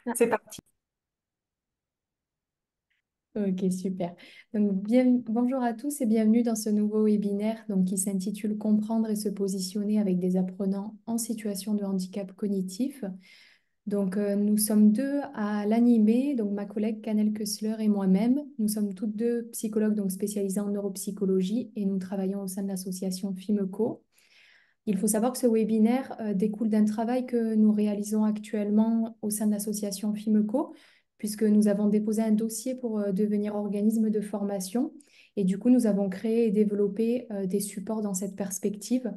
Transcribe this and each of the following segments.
Ah, C'est parti. ok, super. Donc, bonjour à tous et bienvenue dans ce nouveau webinaire qui s'intitule Comprendre et se positionner avec des apprenants en situation de handicap cognitif. Nous sommes deux à l'animer, donc ma collègue Canel Kessler et moi-même. Nous sommes toutes deux psychologues spécialisées en neuropsychologie et nous travaillons au sein de l'association FIMECO. Il faut savoir que ce webinaire découle d'un travail que nous réalisons actuellement au sein de l'association FIMECO, puisque nous avons déposé un dossier pour devenir organisme de formation. Et du coup, nous avons créé et développé des supports dans cette perspective.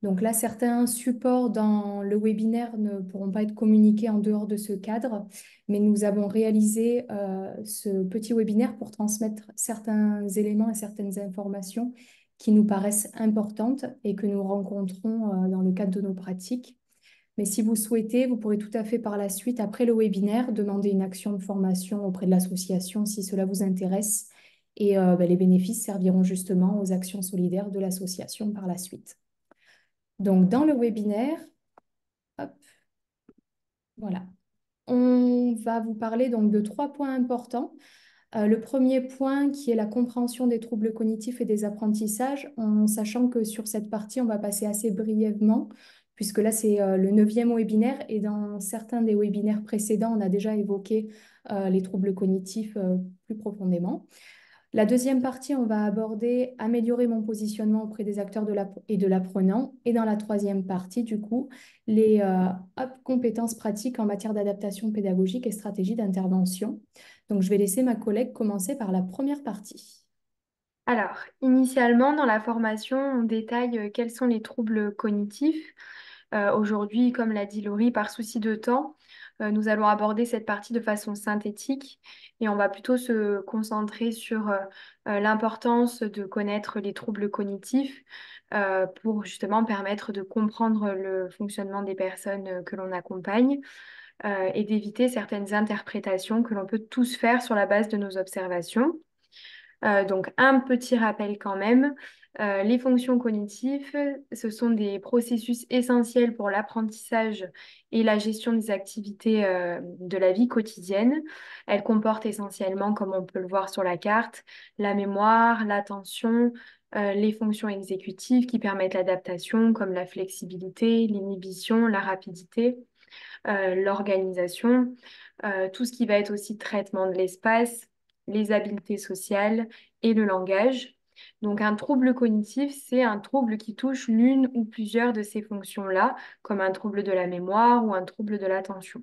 Donc là, certains supports dans le webinaire ne pourront pas être communiqués en dehors de ce cadre, mais nous avons réalisé ce petit webinaire pour transmettre certains éléments et certaines informations qui nous paraissent importantes et que nous rencontrons dans le cadre de nos pratiques. Mais si vous souhaitez, vous pourrez tout à fait par la suite, après le webinaire, demander une action de formation auprès de l'association si cela vous intéresse. Et les bénéfices serviront justement aux actions solidaires de l'association par la suite. Donc, dans le webinaire, hop, voilà, on va vous parler donc de trois points importants. Le premier point qui est la compréhension des troubles cognitifs et des apprentissages, en sachant que sur cette partie, on va passer assez brièvement, puisque là, c'est le neuvième webinaire et dans certains des webinaires précédents, on a déjà évoqué les troubles cognitifs plus profondément. La deuxième partie, on va aborder améliorer mon positionnement auprès des acteurs et de l'apprenant. Et dans la troisième partie, du coup, les compétences pratiques en matière d'adaptation pédagogique et stratégie d'intervention. Donc, je vais laisser ma collègue commencer par la première partie. Alors, initialement, dans la formation, on détaille quels sont les troubles cognitifs. Aujourd'hui, comme l'a dit Laurie, par souci de temps, nous allons aborder cette partie de façon synthétique et on va plutôt se concentrer sur l'importance de connaître les troubles cognitifs pour justement permettre de comprendre le fonctionnement des personnes que l'on accompagne et d'éviter certaines interprétations que l'on peut tous faire sur la base de nos observations. Donc, un petit rappel quand même. Les fonctions cognitives, ce sont des processus essentiels pour l'apprentissage et la gestion des activités de la vie quotidienne. Elles comportent essentiellement, comme on peut le voir sur la carte, la mémoire, l'attention, les fonctions exécutives qui permettent l'adaptation, comme la flexibilité, l'inhibition, la rapidité, l'organisation, tout ce qui va être aussi traitement de l'espace, les habiletés sociales et le langage. Donc un trouble cognitif, c'est un trouble qui touche l'une ou plusieurs de ces fonctions-là, comme un trouble de la mémoire ou un trouble de l'attention.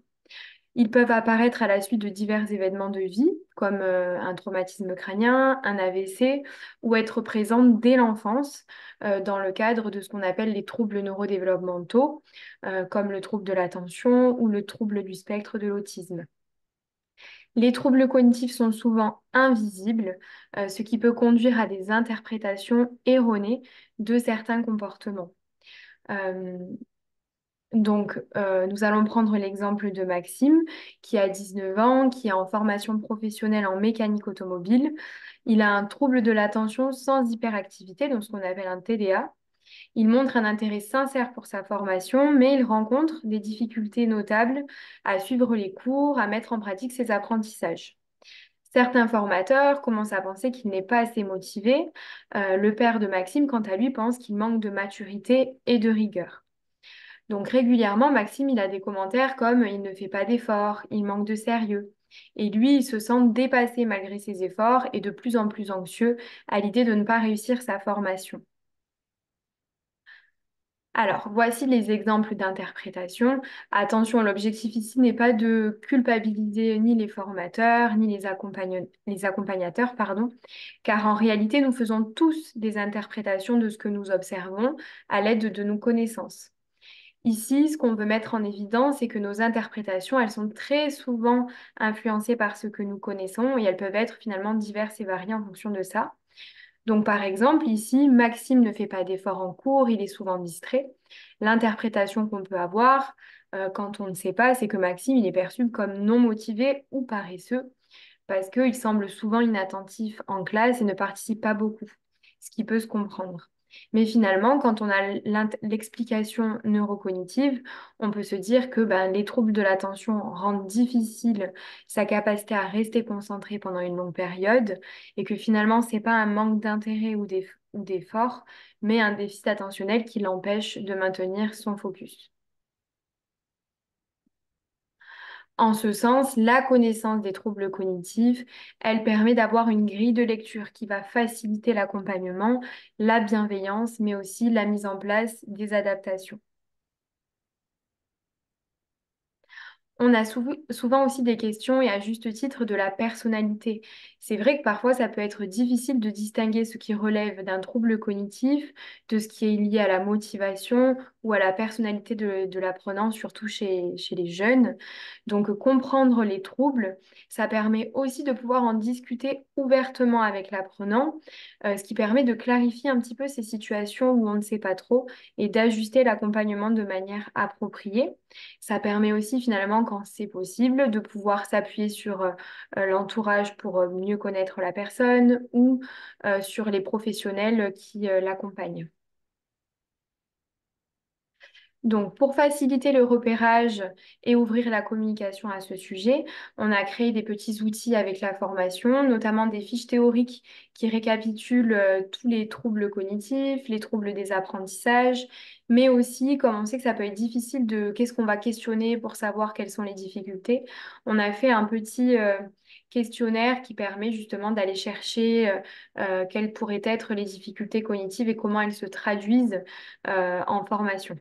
Ils peuvent apparaître à la suite de divers événements de vie, comme un traumatisme crânien, un AVC, ou être présents dès l'enfance dans le cadre de ce qu'on appelle les troubles neurodéveloppementaux, comme le trouble de l'attention ou le trouble du spectre de l'autisme. Les troubles cognitifs sont souvent invisibles, ce qui peut conduire à des interprétations erronées de certains comportements. Euh, nous allons prendre l'exemple de Maxime, qui a 19 ans, qui est en formation professionnelle en mécanique automobile. Il a un trouble de l'attention sans hyperactivité, donc ce qu'on appelle un TDA. Il montre un intérêt sincère pour sa formation, mais il rencontre des difficultés notables à suivre les cours, à mettre en pratique ses apprentissages. Certains formateurs commencent à penser qu'il n'est pas assez motivé. Le père de Maxime, quant à lui, pense qu'il manque de maturité et de rigueur. Donc régulièrement, Maxime, il a des commentaires comme il ne fait pas d'efforts, il manque de sérieux. Et lui, il se sent dépassé malgré ses efforts et de plus en plus anxieux à l'idée de ne pas réussir sa formation. Alors, voici les exemples d'interprétation. Attention, l'objectif ici n'est pas de culpabiliser ni les formateurs, ni les accompagnateurs, pardon, car en réalité, nous faisons tous des interprétations de ce que nous observons à l'aide de nos connaissances. Ici, ce qu'on veut mettre en évidence, c'est que nos interprétations, elles sont très souvent influencées par ce que nous connaissons et elles peuvent être finalement diverses et variées en fonction de ça. Donc, par exemple, ici, Maxime ne fait pas d'efforts en cours, il est souvent distrait. L'interprétation qu'on peut avoir quand on ne sait pas, c'est que Maxime, il est perçu comme non motivé ou paresseux parce qu'il semble souvent inattentif en classe et ne participe pas beaucoup, ce qui peut se comprendre. Mais finalement, quand on a l'explication neurocognitive, on peut se dire que ben, les troubles de l'attention rendent difficile sa capacité à rester concentré pendant une longue période et que finalement, c'est pas un manque d'intérêt ou d'effort, mais un déficit attentionnel qui l'empêche de maintenir son focus. En ce sens, la connaissance des troubles cognitifs, elle permet d'avoir une grille de lecture qui va faciliter l'accompagnement, la bienveillance, mais aussi la mise en place des adaptations. On a souvent aussi des questions, et à juste titre, de la personnalité. C'est vrai que parfois, ça peut être difficile de distinguer ce qui relève d'un trouble cognitif de ce qui est lié à la motivation ou à la personnalité de l'apprenant, surtout chez les jeunes. Donc, comprendre les troubles, ça permet aussi de pouvoir en discuter ouvertement avec l'apprenant, ce qui permet de clarifier un petit peu ces situations où on ne sait pas trop et d'ajuster l'accompagnement de manière appropriée. Ça permet aussi finalement, quand c'est possible, de pouvoir s'appuyer sur l'entourage pour mieux connaître la personne ou sur les professionnels qui l'accompagnent. Donc, pour faciliter le repérage et ouvrir la communication à ce sujet, on a créé des petits outils avec la formation, notamment des fiches théoriques qui récapitulent tous les troubles cognitifs, les troubles des apprentissages, mais aussi, comme on sait que ça peut être difficile de qu'est-ce qu'on va questionner pour savoir quelles sont les difficultés, on a fait un petit questionnaire qui permet justement d'aller chercher quelles pourraient être les difficultés cognitives et comment elles se traduisent en formation.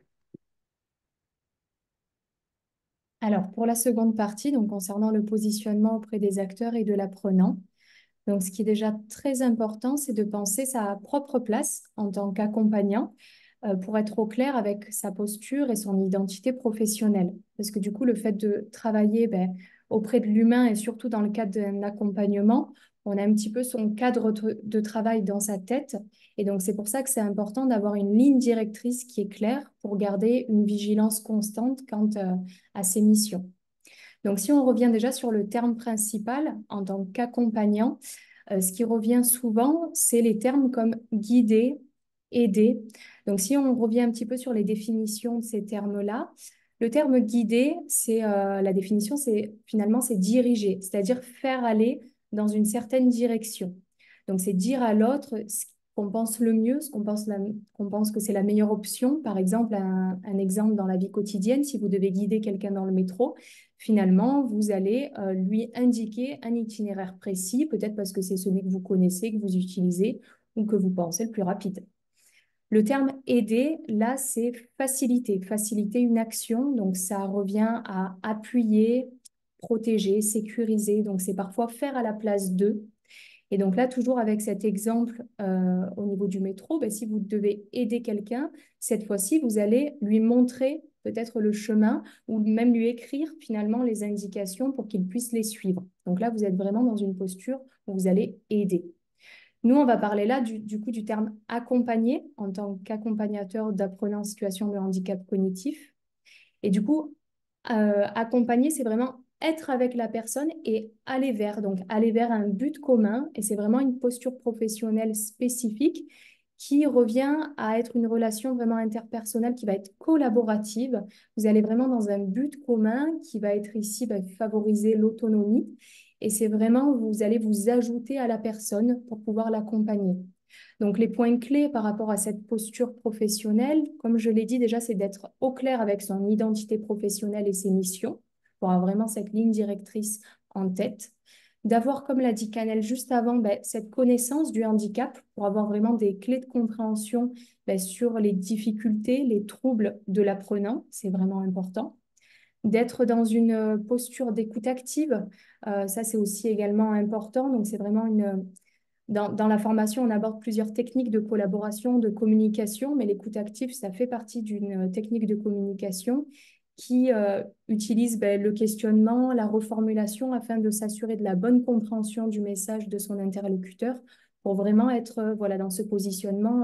Alors, pour la seconde partie, donc concernant le positionnement auprès des acteurs et de l'apprenant, donc ce qui est déjà très important, c'est de penser sa propre place en tant qu'accompagnant pour être au clair avec sa posture et son identité professionnelle. Parce que du coup, le fait de travailler auprès de l'humain et surtout dans le cadre d'un accompagnement, on a un petit peu son cadre de travail dans sa tête. Et donc, c'est pour ça que c'est important d'avoir une ligne directrice qui est claire pour garder une vigilance constante quant à ses missions. Donc, si on revient déjà sur le terme principal en tant qu'accompagnant, ce qui revient souvent, c'est les termes comme guider, aider. Donc, si on revient un petit peu sur les définitions de ces termes-là, le terme guider, c'est la définition, c'est finalement c'est diriger, c'est-à-dire faire aller dans une certaine direction. Donc, c'est dire à l'autre ce qu'on pense le mieux, ce qu'on pense que c'est la meilleure option. Par exemple, un exemple dans la vie quotidienne, si vous devez guider quelqu'un dans le métro, finalement, vous allez lui indiquer un itinéraire précis, peut-être parce que c'est celui que vous connaissez, que vous utilisez ou que vous pensez le plus rapide. Le terme aider, là, c'est faciliter, faciliter une action. Donc, ça revient à appuyer, protéger, sécuriser. Donc, c'est parfois faire à la place d'eux. Et donc là, toujours avec cet exemple au niveau du métro, ben, si vous devez aider quelqu'un, cette fois-ci, vous allez lui montrer peut-être le chemin ou même lui écrire finalement les indications pour qu'il puisse les suivre. Donc là, vous êtes vraiment dans une posture où vous allez aider. Nous, on va parler là du coup du terme accompagner en tant qu'accompagnateur d'apprenants en situation de handicap cognitif. Et du coup, accompagner, c'est vraiment être avec la personne et aller vers un but commun. Et c'est vraiment une posture professionnelle spécifique qui revient à être une relation vraiment interpersonnelle qui va être collaborative. Vous allez vraiment dans un but commun qui va être ici favoriser l'autonomie. Et c'est vraiment, vous allez vous ajouter à la personne pour pouvoir l'accompagner. Donc, les points clés par rapport à cette posture professionnelle, comme je l'ai dit déjà, c'est d'être au clair avec son identité professionnelle et ses missions, pour avoir vraiment cette ligne directrice en tête. D'avoir, comme l'a dit Canel juste avant, cette connaissance du handicap pour avoir vraiment des clés de compréhension sur les difficultés, les troubles de l'apprenant, c'est vraiment important. D'être dans une posture d'écoute active, ça c'est aussi également important. Donc, c'est vraiment dans la formation, on aborde plusieurs techniques de collaboration, de communication, mais l'écoute active, ça fait partie d'une technique de communication qui utilise le questionnement, la reformulation afin de s'assurer de la bonne compréhension du message de son interlocuteur pour vraiment être voilà, dans ce positionnement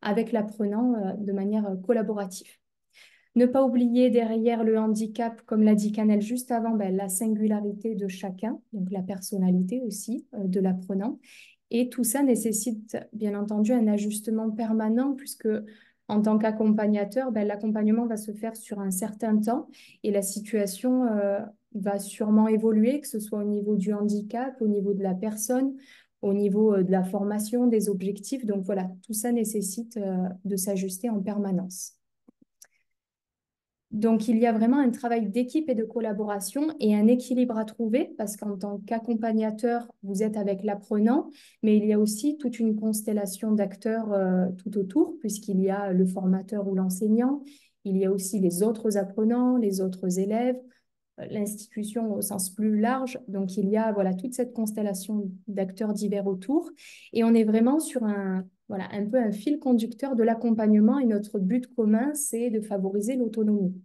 avec l'apprenant de manière collaborative. Ne pas oublier derrière le handicap, comme l'a dit Canel juste avant, la singularité de chacun, donc la personnalité aussi de l'apprenant. Et tout ça nécessite bien entendu un ajustement permanent puisque en tant qu'accompagnateur, ben, l'accompagnement va se faire sur un certain temps et la situation va sûrement évoluer, que ce soit au niveau du handicap, au niveau de la personne, au niveau de la formation, des objectifs. Donc voilà, tout ça nécessite de s'ajuster en permanence. Donc, il y a vraiment un travail d'équipe et de collaboration et un équilibre à trouver parce qu'en tant qu'accompagnateur, vous êtes avec l'apprenant, mais il y a aussi toute une constellation d'acteurs tout autour puisqu'il y a le formateur ou l'enseignant, il y a aussi les autres apprenants, les autres élèves, l'institution au sens plus large. Donc, il y a voilà, toute cette constellation d'acteurs divers autour et on est vraiment sur voilà, un peu un fil conducteur de l'accompagnement et notre but commun, c'est de favoriser l'autonomie.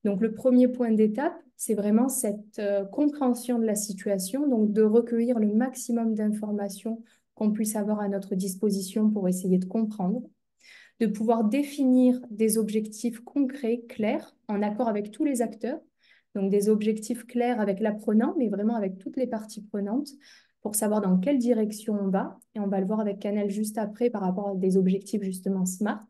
Donc, le premier point d'étape, c'est vraiment cette compréhension de la situation, donc de recueillir le maximum d'informations qu'on puisse avoir à notre disposition pour essayer de comprendre, de pouvoir définir des objectifs concrets, clairs, en accord avec tous les acteurs, donc des objectifs clairs avec l'apprenant, mais vraiment avec toutes les parties prenantes, pour savoir dans quelle direction on va. Et on va le voir avec Canel juste après par rapport à des objectifs justement SMART.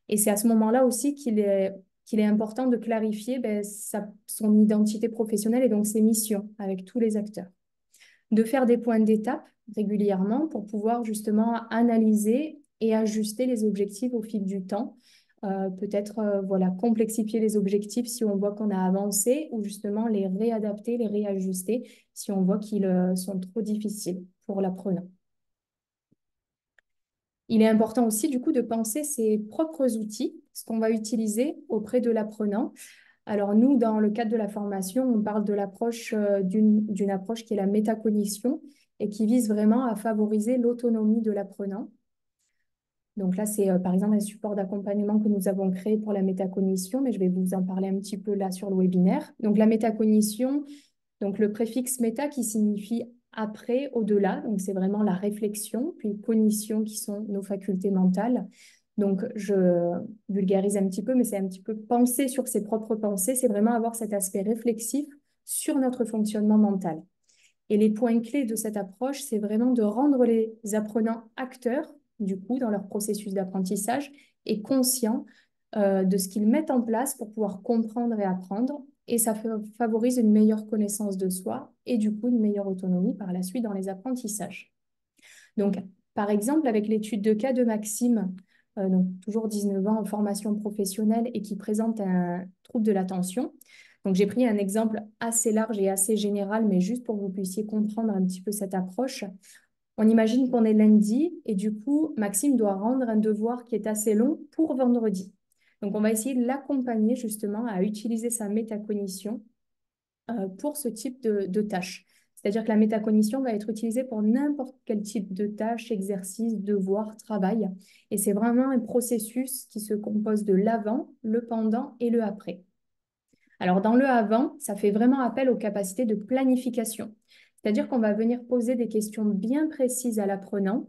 Et c'est à ce moment-là aussi qu'il est important de clarifier ben, son identité professionnelle et donc ses missions avec tous les acteurs. De faire des points d'étape régulièrement pour pouvoir justement analyser et ajuster les objectifs au fil du temps. Peut-être voilà, complexifier les objectifs si on voit qu'on a avancé ou justement les réadapter, les réajuster si on voit qu'ils sont trop difficiles pour l'apprenant. Il est important aussi, du coup, de penser ses propres outils, ce qu'on va utiliser auprès de l'apprenant. Alors, nous, dans le cadre de la formation, on parle de l'approche, d'une approche qui est la métacognition et qui vise vraiment à favoriser l'autonomie de l'apprenant. Donc là, c'est par exemple un support d'accompagnement que nous avons créé pour la métacognition, mais je vais vous en parler un petit peu là sur le webinaire. Donc la métacognition, donc le préfixe méta qui signifie après, au-delà, donc c'est vraiment la réflexion, puis cognition qui sont nos facultés mentales. Donc je vulgarise un petit peu, mais c'est un petit peu penser sur ses propres pensées, c'est vraiment avoir cet aspect réflexif sur notre fonctionnement mental. Et les points clés de cette approche, c'est vraiment de rendre les apprenants acteurs, du coup, dans leur processus d'apprentissage et conscients de ce qu'ils mettent en place pour pouvoir comprendre et apprendre. Et ça favorise une meilleure connaissance de soi et du coup une meilleure autonomie par la suite dans les apprentissages. Donc, par exemple, avec l'étude de cas de Maxime, donc toujours 19 ans en formation professionnelle et qui présente un trouble de l'attention. Donc, j'ai pris un exemple assez large et assez général, mais juste pour que vous puissiez comprendre un petit peu cette approche. On imagine qu'on est lundi et du coup, Maxime doit rendre un devoir qui est assez long pour vendredi. Donc, on va essayer de l'accompagner justement à utiliser sa métacognition pour ce type de tâches. C'est-à-dire que la métacognition va être utilisée pour n'importe quel type de tâche, exercice, devoir, travail. Et c'est vraiment un processus qui se compose de l'avant, le pendant et le après. Alors, dans le avant, ça fait vraiment appel aux capacités de planification. C'est-à-dire qu'on va venir poser des questions bien précises à l'apprenant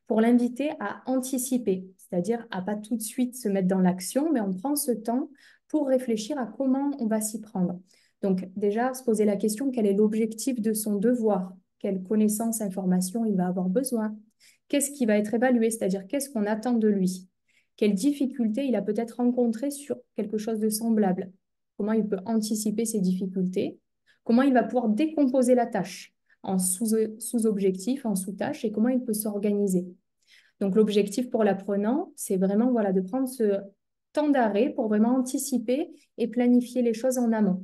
pour l'inviter à anticiper, c'est-à-dire à pas tout de suite se mettre dans l'action, mais on prend ce temps pour réfléchir à comment on va s'y prendre. Donc déjà, se poser la question, quel est l'objectif de son devoir? Quelles connaissances, informations il va avoir besoin? Qu'est-ce qui va être évalué? C'est-à-dire qu'est-ce qu'on attend de lui? Quelles difficultés il a peut-être rencontrées sur quelque chose de semblable? Comment il peut anticiper ces difficultés? Comment il va pouvoir décomposer la tâche en sous-objectifs, en sous-tâches et comment il peut s'organiser? Donc l'objectif pour l'apprenant, c'est vraiment voilà, de prendre ce temps d'arrêt pour vraiment anticiper et planifier les choses en amont.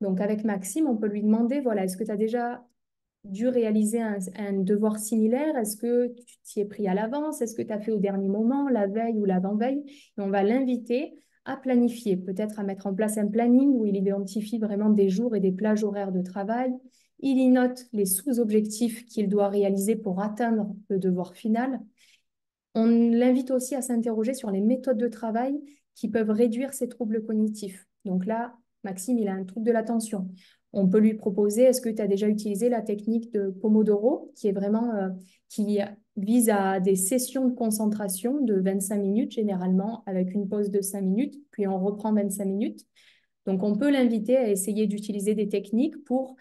Donc, avec Maxime, on peut lui demander, voilà, est-ce que tu as déjà dû réaliser un devoir similaire? Est-ce que tu t'y es pris à l'avance? Est-ce que tu as fait au dernier moment, la veille ou l'avant-veille? Et on va l'inviter à planifier, peut-être à mettre en place un planning où il identifie vraiment des jours et des plages horaires de travail. Il y note les sous-objectifs qu'il doit réaliser pour atteindre le devoir final. On l'invite aussi à s'interroger sur les méthodes de travail qui peuvent réduire ces troubles cognitifs. Donc là, Maxime, il a un trouble de l'attention. On peut lui proposer, est-ce que tu as déjà utilisé la technique de Pomodoro, qui est vraiment, qui vise à des sessions de concentration de 25 minutes, généralement avec une pause de 5 minutes, puis on reprend 25 minutes. Donc on peut l'inviter à essayer d'utiliser des techniques pour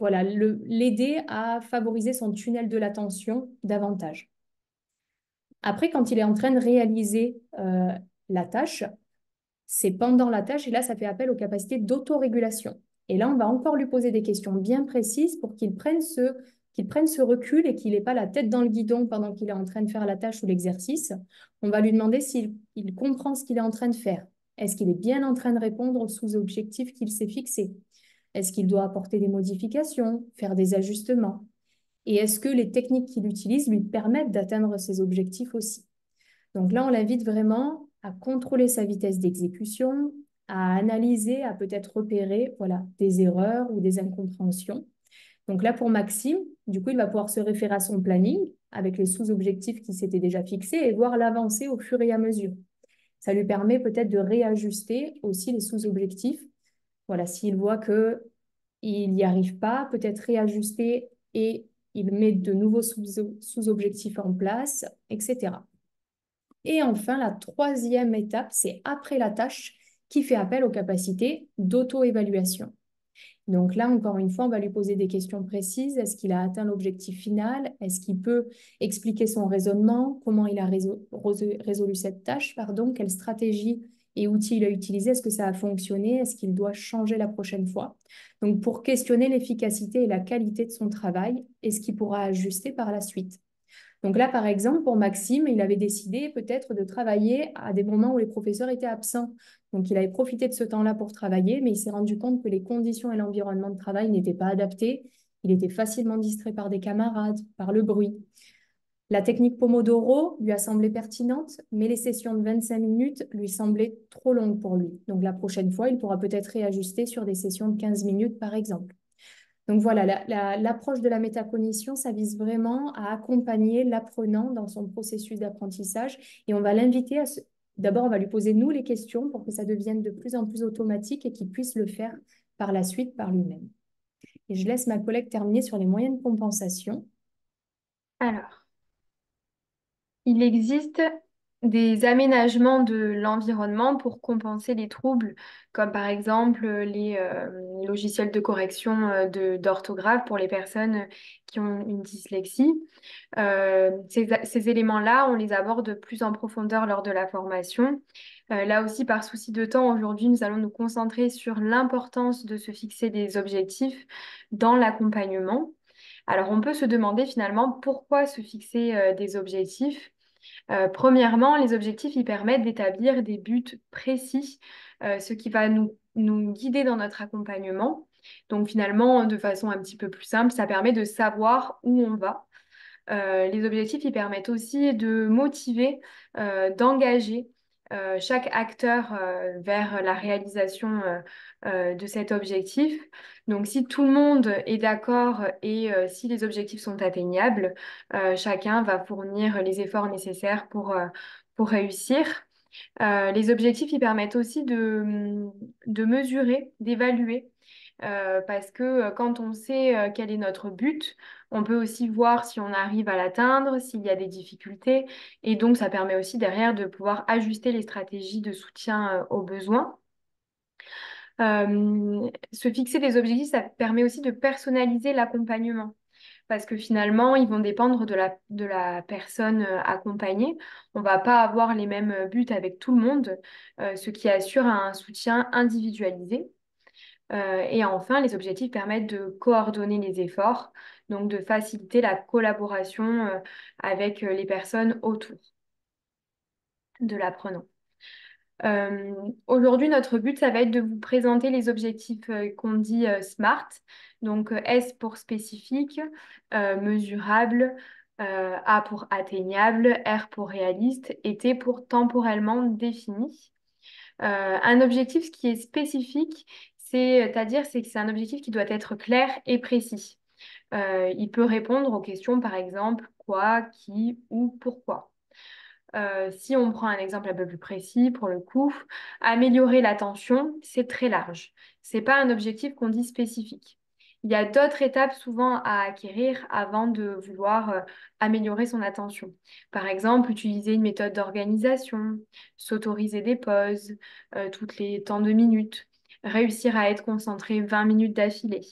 voilà, l'aider à favoriser son tunnel de l'attention davantage. Après, quand il est en train de réaliser la tâche, c'est pendant la tâche et là, ça fait appel aux capacités d'autorégulation. Et là, on va encore lui poser des questions bien précises pour qu'il prenne ce recul et qu'il n'ait pas la tête dans le guidon pendant qu'il est en train de faire la tâche ou l'exercice. On va lui demander s'il comprend ce qu'il est en train de faire. Est-ce qu'il est bien en train de répondre aux sous-objectifs qu'il s'est fixés? Est-ce qu'il doit apporter des modifications, faire des ajustements? Et est-ce que les techniques qu'il utilise lui permettent d'atteindre ses objectifs aussi? Donc là, on l'invite vraiment à contrôler sa vitesse d'exécution, à analyser, à peut-être repérer voilà, des erreurs ou des incompréhensions. Donc là, pour Maxime, du coup, il va pouvoir se référer à son planning avec les sous-objectifs qui s'étaient déjà fixés et voir l'avancée au fur et à mesure. Ça lui permet peut-être de réajuster aussi les sous-objectifs. Voilà, s'il voit qu'il n'y arrive pas, peut-être réajuster et il met de nouveaux sous-objectifs en place, etc. Et enfin, la troisième étape, c'est après la tâche qui fait appel aux capacités d'auto-évaluation. Donc là, encore une fois, on va lui poser des questions précises. Est-ce qu'il a atteint l'objectif final? Est-ce qu'il peut expliquer son raisonnement? Comment il a résolu cette tâche? Pardon, quelle stratégie et outils il a utilisé? Est-ce que ça a fonctionné? Est-ce qu'il doit changer la prochaine fois? Donc, pour questionner l'efficacité et la qualité de son travail et ce qu'il pourra ajuster par la suite. Donc là, par exemple, pour Maxime, il avait décidé peut-être de travailler à des moments où les professeurs étaient absents. Donc, il avait profité de ce temps-là pour travailler, mais il s'est rendu compte que les conditions et l'environnement de travail n'étaient pas adaptés. Il était facilement distrait par des camarades, par le bruit. La technique Pomodoro lui a semblé pertinente, mais les sessions de 25 minutes lui semblaient trop longues pour lui. Donc, la prochaine fois, il pourra peut-être réajuster sur des sessions de 15 minutes, par exemple. Donc voilà, l'approche de la métacognition, ça vise vraiment à accompagner l'apprenant dans son processus d'apprentissage et on va l'inviter à D'abord, on va lui poser nous les questions pour que ça devienne de plus en plus automatique et qu'il puisse le faire par la suite par lui-même. Et je laisse ma collègue terminer sur les moyens de compensation. Alors, il existe des aménagements de l'environnement pour compenser les troubles, comme par exemple les logiciels de correction d'orthographe pour les personnes qui ont une dyslexie. Ces éléments-là, on les aborde plus en profondeur lors de la formation. Là aussi, par souci de temps, aujourd'hui, nous allons nous concentrer sur l'importance de se fixer des objectifs dans l'accompagnement. Alors, on peut se demander finalement pourquoi se fixer des objectifs. Premièrement, les objectifs, ils permettent d'établir des buts précis, ce qui va nous guider dans notre accompagnement. Donc, finalement, de façon un petit peu plus simple, ça permet de savoir où on va. Les objectifs, ils permettent aussi de motiver, d'engager chaque acteur vers la réalisation de cet objectif. Donc, si tout le monde est d'accord et si les objectifs sont atteignables, chacun va fournir les efforts nécessaires pour réussir. Les objectifs, ils permettent aussi de mesurer, d'évaluer, parce que quand on sait quel est notre but, on peut aussi voir si on arrive à l'atteindre, s'il y a des difficultés, et donc ça permet aussi derrière de pouvoir ajuster les stratégies de soutien aux besoins. Se fixer des objectifs, ça permet aussi de personnaliser l'accompagnement parce que finalement, ils vont dépendre de la personne accompagnée. On ne va pas avoir les mêmes buts avec tout le monde, ce qui assure un soutien individualisé. Et enfin, les objectifs permettent de coordonner les efforts, donc de faciliter la collaboration avec les personnes autour de l'apprenant. Aujourd'hui, notre but, ça va être de vous présenter les objectifs qu'on dit SMART. Donc, S pour spécifique, mesurable, A pour atteignable, R pour réaliste et T pour temporellement défini. Un objectif qui est spécifique, c'est-à-dire c'est que c'est un objectif qui doit être clair et précis. Il peut répondre aux questions, par exemple, quoi, qui, ou pourquoi. Si on prend un exemple un peu plus précis, pour le coup, améliorer l'attention, c'est très large. C'est pas un objectif qu'on dit spécifique. Il y a d'autres étapes souvent à acquérir avant de vouloir améliorer son attention. Par exemple, utiliser une méthode d'organisation, s'autoriser des pauses toutes les temps de minutes, réussir à être concentré 20 minutes d'affilée.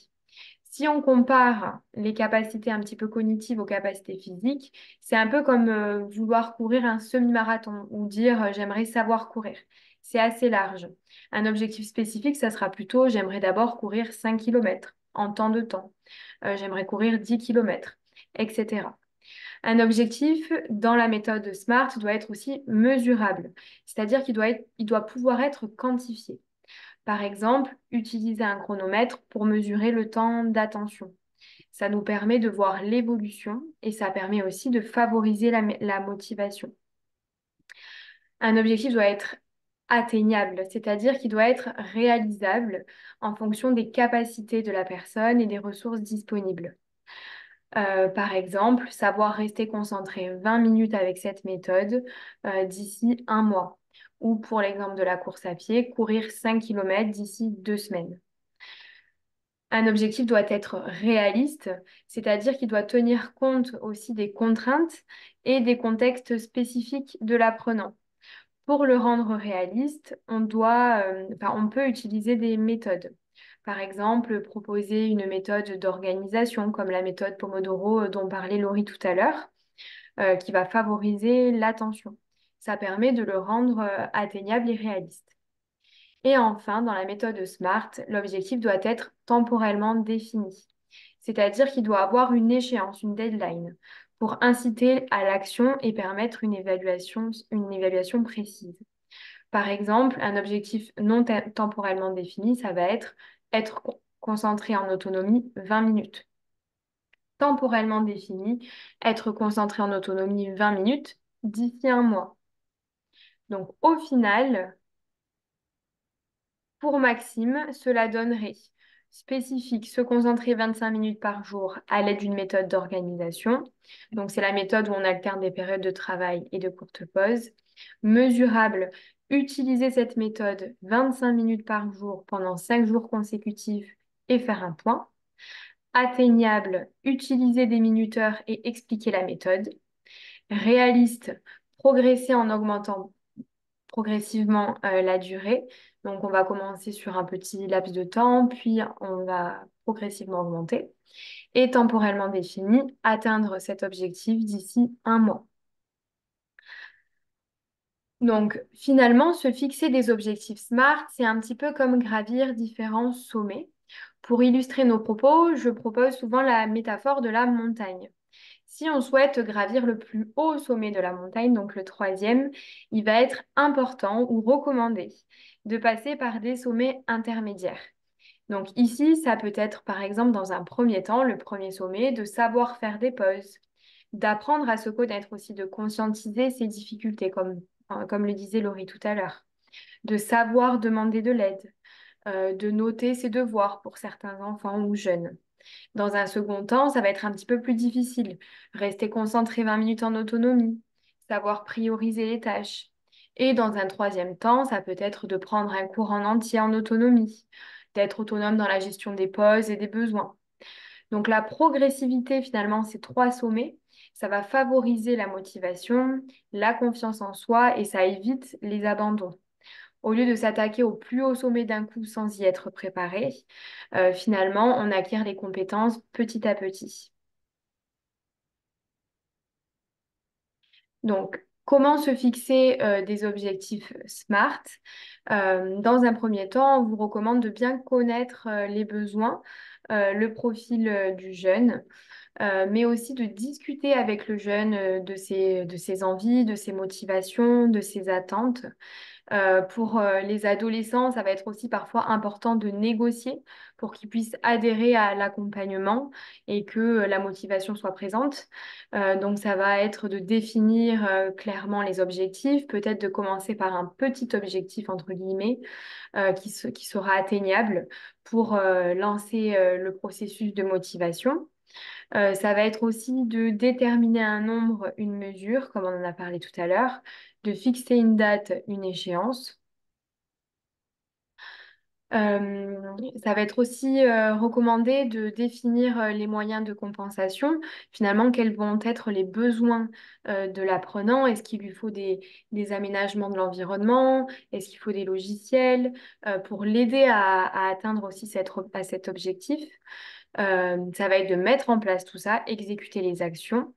Si on compare les capacités un petit peu cognitives aux capacités physiques, c'est un peu comme vouloir courir un semi-marathon ou dire j'aimerais savoir courir. C'est assez large. Un objectif spécifique, ça sera plutôt j'aimerais d'abord courir 5 kilomètres en temps de temps. J'aimerais courir 10 kilomètres, etc. Un objectif dans la méthode SMART doit être aussi mesurable, c'est-à-dire il doit pouvoir être quantifié. Par exemple, utiliser un chronomètre pour mesurer le temps d'attention. Ça nous permet de voir l'évolution et ça permet aussi de favoriser la motivation. Un objectif doit être atteignable, c'est-à-dire qu'il doit être réalisable en fonction des capacités de la personne et des ressources disponibles. Par exemple, savoir rester concentré 20 minutes avec cette méthode d'ici un mois. Ou pour l'exemple de la course à pied, courir 5 kilomètres d'ici 2 semaines. Un objectif doit être réaliste, c'est-à-dire qu'il doit tenir compte aussi des contraintes et des contextes spécifiques de l'apprenant. Pour le rendre réaliste, on peut utiliser des méthodes. Par exemple, proposer une méthode d'organisation comme la méthode Pomodoro dont parlait Laurie tout à l'heure, qui va favoriser l'attention. Ça permet de le rendre atteignable et réaliste. Et enfin, dans la méthode SMART, l'objectif doit être temporellement défini, c'est-à-dire qu'il doit avoir une échéance, une deadline, pour inciter à l'action et permettre une évaluation précise. Par exemple, un objectif non temporellement défini, ça va être concentré en autonomie 20 minutes. Temporellement défini, être concentré en autonomie 20 minutes d'ici un mois. Donc, au final, pour Maxime, cela donnerait spécifique, se concentrer 25 minutes par jour à l'aide d'une méthode d'organisation. Donc, c'est la méthode où on alterne des périodes de travail et de courtes pauses. Mesurable, utiliser cette méthode 25 minutes par jour pendant 5 jours consécutifs et faire un point. Atteignable, utiliser des minuteurs et expliquer la méthode. Réaliste, progresser en augmentant progressivement la durée. Donc, on va commencer sur un petit laps de temps, puis on va progressivement augmenter. Et temporellement défini, atteindre cet objectif d'ici un mois. Donc, finalement, se fixer des objectifs SMART, c'est un petit peu comme gravir différents sommets. Pour illustrer nos propos, je propose souvent la métaphore de la montagne. Si on souhaite gravir le plus haut sommet de la montagne, donc le troisième, il va être important ou recommandé de passer par des sommets intermédiaires. Donc ici, ça peut être par exemple dans un premier temps, le premier sommet, de savoir faire des pauses, d'apprendre à se connaître aussi, de conscientiser ses difficultés, comme le disait Laurie tout à l'heure, de savoir demander de l'aide, de noter ses devoirs pour certains enfants ou jeunes. Dans un second temps, ça va être un petit peu plus difficile. Rester concentré 20 minutes en autonomie, savoir prioriser les tâches. Et dans un troisième temps, ça peut être de prendre un cours en entier en autonomie, d'être autonome dans la gestion des pauses et des besoins. Donc la progressivité, finalement, ces trois sommets, ça va favoriser la motivation, la confiance en soi et ça évite les abandons. Au lieu de s'attaquer au plus haut sommet d'un coup sans y être préparé, finalement, on acquiert les compétences petit à petit. Donc, comment se fixer des objectifs SMART? Dans un premier temps, on vous recommande de bien connaître les besoins, le profil du jeune, mais aussi de discuter avec le jeune de ses envies, de ses motivations, de ses attentes. Pour les adolescents, ça va être aussi parfois important de négocier pour qu'ils puissent adhérer à l'accompagnement et que la motivation soit présente. Donc, ça va être de définir clairement les objectifs, peut-être de commencer par un petit objectif, entre guillemets, qui sera atteignable pour lancer le processus de motivation. Ça va être aussi de déterminer un nombre, une mesure, comme on en a parlé tout à l'heure, de fixer une date, une échéance. Ça va être aussi recommandé de définir les moyens de compensation. Finalement, quels vont être les besoins de l'apprenant? Est-ce qu'il lui faut des aménagements de l'environnement? Est-ce qu'il faut des logiciels pour l'aider à atteindre aussi à cet objectif? Ça va être de mettre en place tout ça, exécuter les actions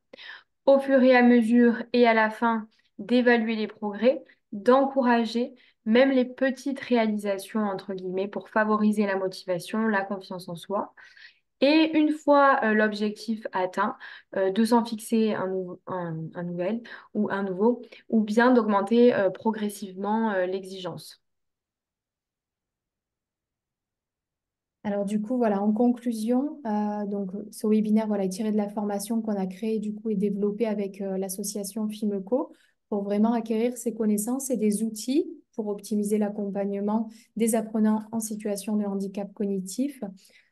au fur et à mesure et à la fin d'évaluer les progrès, d'encourager même les petites réalisations, entre guillemets, pour favoriser la motivation, la confiance en soi. Et une fois l'objectif atteint, de s'en fixer un nouvel ou un nouveau, ou bien d'augmenter progressivement l'exigence. Alors du coup, voilà, en conclusion, donc ce webinaire voilà, est tiré de la formation qu'on a créée du coup et développée avec l'association FIMECO pour vraiment acquérir ces connaissances et des outils pour optimiser l'accompagnement des apprenants en situation de handicap cognitif.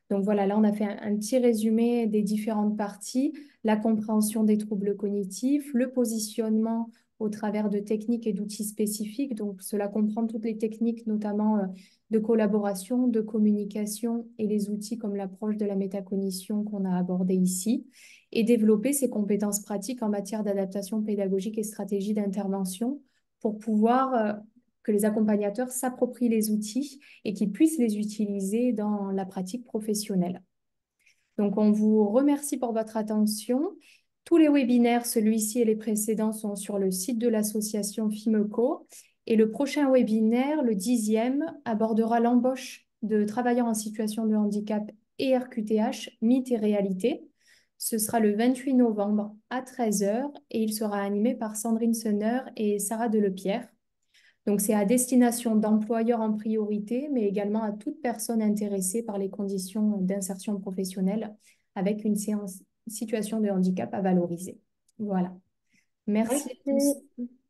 Donc voilà, là on a fait un petit résumé des différentes parties, la compréhension des troubles cognitifs, le positionnement au travers de techniques et d'outils spécifiques. Donc cela comprend toutes les techniques, notamment de collaboration, de communication et les outils comme l'approche de la métacognition qu'on a abordé ici, et développer ses compétences pratiques en matière d'adaptation pédagogique et stratégie d'intervention pour pouvoir que les accompagnateurs s'approprient les outils et qu'ils puissent les utiliser dans la pratique professionnelle. Donc, on vous remercie pour votre attention. Tous les webinaires, celui-ci et les précédents, sont sur le site de l'association FIMECO. Et le prochain webinaire, le 10e, abordera l'embauche de travailleurs en situation de handicap et RQTH, mythe et réalité. Ce sera le 28 novembre à 13 heures et il sera animé par Sandrine Senner et Sarah Delepierre. Donc, c'est à destination d'employeurs en priorité, mais également à toute personne intéressée par les conditions d'insertion professionnelle avec une situation de handicap à valoriser. Voilà. Merci à tous. Merci.